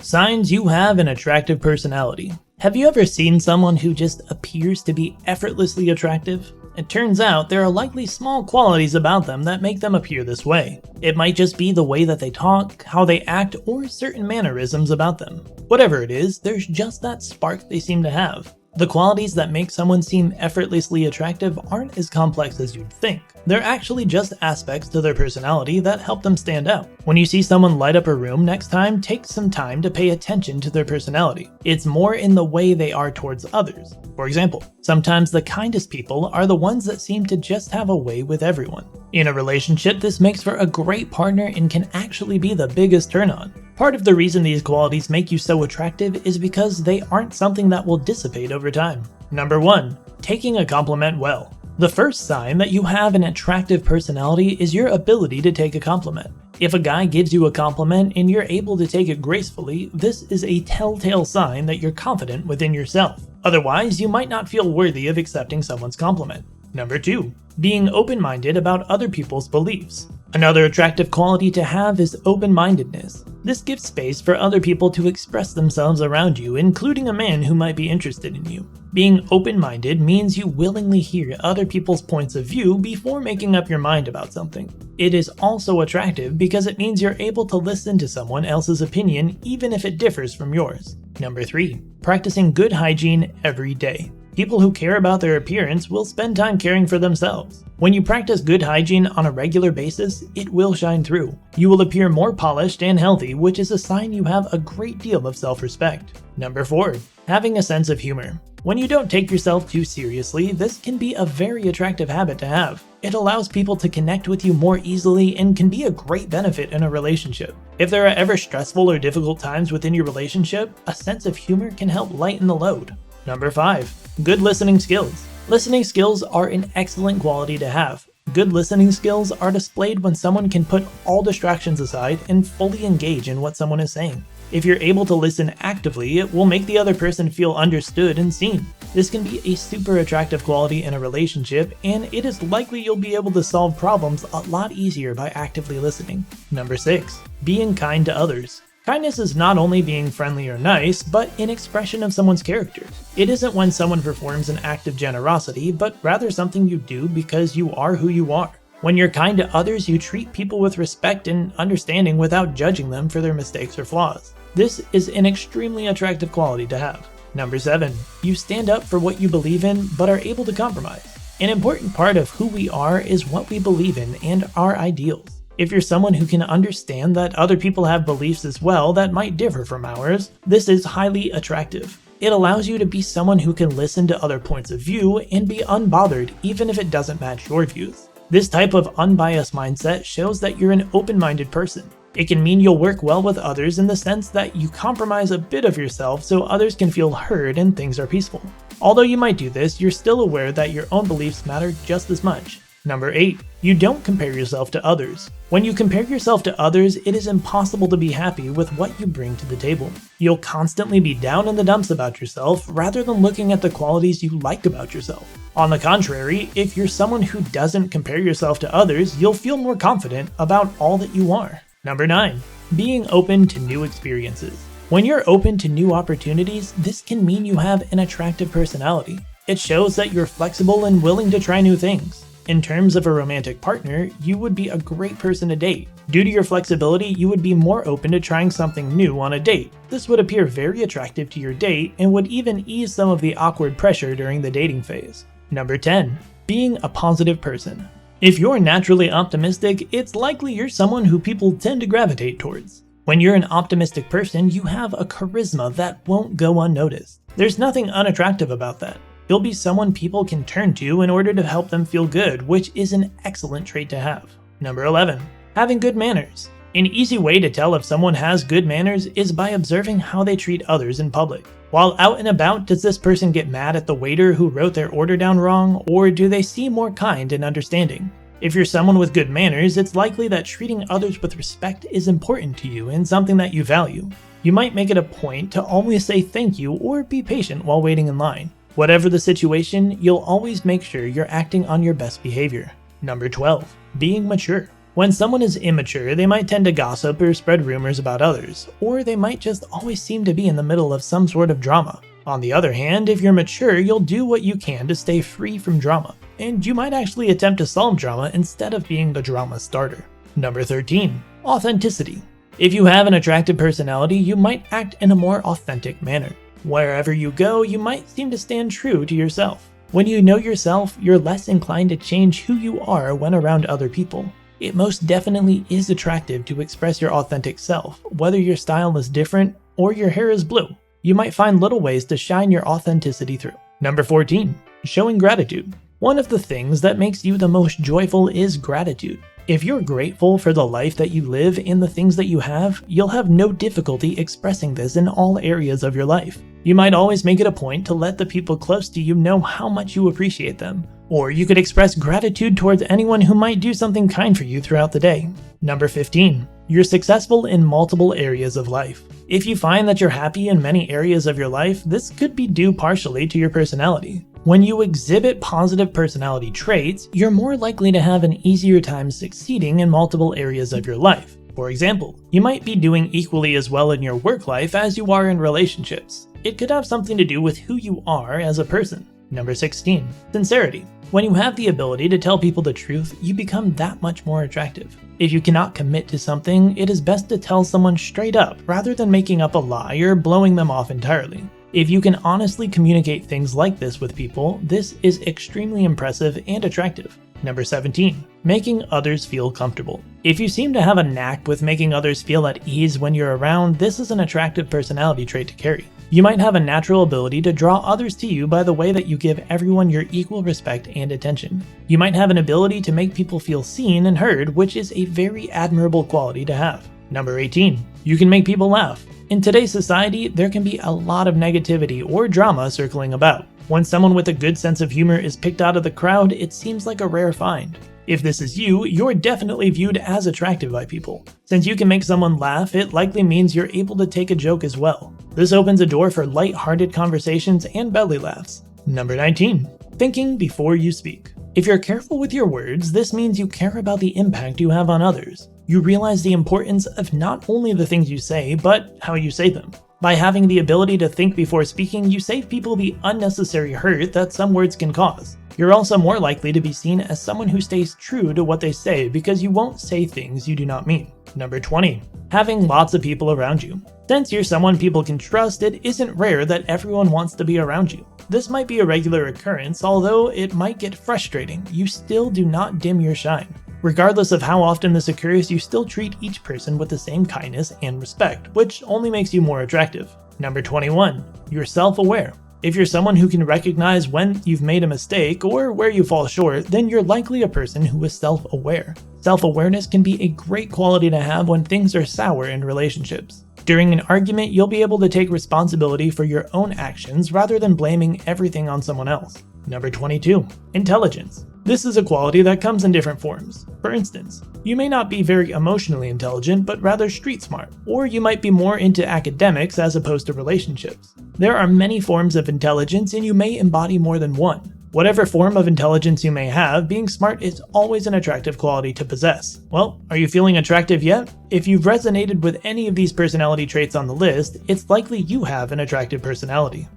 Signs you have an attractive personality. Have you ever seen someone who just appears to be effortlessly attractive? It turns out there are likely small qualities about them that make them appear this way. It might just be the way that they talk, how they act, or certain mannerisms about them. Whatever it is, there's just that spark they seem to have. The qualities that make someone seem effortlessly attractive aren't as complex as you'd think. They're actually just aspects to their personality that help them stand out. When you see someone light up a room next time, take some time to pay attention to their personality. It's more in the way they are towards others. For example, sometimes the kindest people are the ones that seem to just have a way with everyone. In a relationship, this makes for a great partner and can actually be the biggest turn-on. Part of the reason these qualities make you so attractive is because they aren't something that will dissipate over time. Number 1. Taking a compliment well. The first sign that you have an attractive personality is your ability to take a compliment. If a guy gives you a compliment and you're able to take it gracefully, this is a telltale sign that you're confident within yourself. Otherwise, you might not feel worthy of accepting someone's compliment. Number 2. Being open-minded about other people's beliefs. Another attractive quality to have is open-mindedness. This gives space for other people to express themselves around you, including a man who might be interested in you. Being open-minded means you willingly hear other people's points of view before making up your mind about something. It is also attractive because it means you're able to listen to someone else's opinion even if it differs from yours. Number 3. Practicing good hygiene every day. People who care about their appearance will spend time caring for themselves. When you practice good hygiene on a regular basis, it will shine through. You will appear more polished and healthy, which is a sign you have a great deal of self-respect. Number 4. Having a sense of humor. When you don't take yourself too seriously, this can be a very attractive habit to have. It allows people to connect with you more easily and can be a great benefit in a relationship. If there are ever stressful or difficult times within your relationship, a sense of humor can help lighten the load. Number 5. Good listening skills. Listening skills are an excellent quality to have. Good listening skills are displayed when someone can put all distractions aside and fully engage in what someone is saying. If you're able to listen actively, it will make the other person feel understood and seen. This can be a super attractive quality in a relationship, and it is likely you'll be able to solve problems a lot easier by actively listening. Number 6. Being kind to others. Kindness is not only being friendly or nice, but an expression of someone's character. It isn't when someone performs an act of generosity, but rather something you do because you are who you are. When you're kind to others, you treat people with respect and understanding without judging them for their mistakes or flaws. This is an extremely attractive quality to have. Number 7. You stand up for what you believe in, but are able to compromise. An important part of who we are is what we believe in and our ideals. If you're someone who can understand that other people have beliefs as well that might differ from ours, this is highly attractive. It allows you to be someone who can listen to other points of view and be unbothered even if it doesn't match your views. This type of unbiased mindset shows that you're an open-minded person. It can mean you'll work well with others in the sense that you compromise a bit of yourself so others can feel heard and things are peaceful. Although you might do this, you're still aware that your own beliefs matter just as much. Number 8. You don't compare yourself to others. When you compare yourself to others, it is impossible to be happy with what you bring to the table. You'll constantly be down in the dumps about yourself rather than looking at the qualities you like about yourself. On the contrary, if you're someone who doesn't compare yourself to others, you'll feel more confident about all that you are. Number 9. Being open to new experiences. When you're open to new opportunities, this can mean you have an attractive personality. It shows that you're flexible and willing to try new things. In terms of a romantic partner, you would be a great person to date. Due to your flexibility, you would be more open to trying something new on a date. This would appear very attractive to your date and would even ease some of the awkward pressure during the dating phase. Number 10. Being a positive person. If you're naturally optimistic, it's likely you're someone who people tend to gravitate towards. When you're an optimistic person, you have a charisma that won't go unnoticed. There's nothing unattractive about that. You'll be someone people can turn to in order to help them feel good, which is an excellent trait to have. Number 11. Having good manners. An easy way to tell if someone has good manners is by observing how they treat others in public. While out and about, does this person get mad at the waiter who wrote their order down wrong, or do they seem more kind and understanding? If you're someone with good manners, it's likely that treating others with respect is important to you and something that you value. You might make it a point to always say thank you or be patient while waiting in line. Whatever the situation, you'll always make sure you're acting on your best behavior. Number 12. Being mature. When someone is immature, they might tend to gossip or spread rumors about others, or they might just always seem to be in the middle of some sort of drama. On the other hand, if you're mature, you'll do what you can to stay free from drama, and you might actually attempt to solve drama instead of being the drama starter. Number 13. Authenticity. If you have an attractive personality, you might act in a more authentic manner. Wherever you go, you might seem to stand true to yourself. When you know yourself, you're less inclined to change who you are when around other people. It most definitely is attractive to express your authentic self, whether your style is different or your hair is blue. You might find little ways to shine your authenticity through. Number 14. Showing gratitude. One of the things that makes you the most joyful is gratitude. If you're grateful for the life that you live and the things that you have, you'll have no difficulty expressing this in all areas of your life. You might always make it a point to let the people close to you know how much you appreciate them. Or you could express gratitude towards anyone who might do something kind for you throughout the day. Number 15. You're successful in multiple areas of life. If you find that you're happy in many areas of your life, this could be due partially to your personality. When you exhibit positive personality traits, you're more likely to have an easier time succeeding in multiple areas of your life. For example, you might be doing equally as well in your work life as you are in relationships. It could have something to do with who you are as a person. Number 16. Sincerity. When you have the ability to tell people the truth, you become that much more attractive. If you cannot commit to something, it is best to tell someone straight up rather than making up a lie or blowing them off entirely. If you can honestly communicate things like this with people, this is extremely impressive and attractive. Number 17. Making others feel comfortable. If you seem to have a knack with making others feel at ease when you're around, this is an attractive personality trait to carry. You might have a natural ability to draw others to you by the way that you give everyone your equal respect and attention. You might have an ability to make people feel seen and heard, which is a very admirable quality to have. Number 18. You can make people laugh. In today's society, there can be a lot of negativity or drama circling about. When someone with a good sense of humor is picked out of the crowd, it seems like a rare find. If this is you, you're definitely viewed as attractive by people. Since you can make someone laugh, it likely means you're able to take a joke as well. This opens a door for light-hearted conversations and belly laughs. Number 19. Thinking before you speak. If you're careful with your words, this means you care about the impact you have on others. You realize the importance of not only the things you say, but how you say them. By having the ability to think before speaking, you save people the unnecessary hurt that some words can cause. You're also more likely to be seen as someone who stays true to what they say because you won't say things you do not mean. Number 20. Having lots of people around you. Since you're someone people can trust, it isn't rare that everyone wants to be around you. This might be a regular occurrence, although it might get frustrating. You still do not dim your shine. Regardless of how often this occurs, you still treat each person with the same kindness and respect, which only makes you more attractive. Number 21. You're self-aware. If you're someone who can recognize when you've made a mistake or where you fall short, then you're likely a person who is self-aware. Self-awareness can be a great quality to have when things are sour in relationships. During an argument, you'll be able to take responsibility for your own actions rather than blaming everything on someone else. Number 22. Intelligence. This is a quality that comes in different forms. For instance, you may not be very emotionally intelligent, but rather street smart, or you might be more into academics as opposed to relationships. There are many forms of intelligence, and you may embody more than one. Whatever form of intelligence you may have, being smart is always an attractive quality to possess. Well, are you feeling attractive yet? If you've resonated with any of these personality traits on the list, it's likely you have an attractive personality.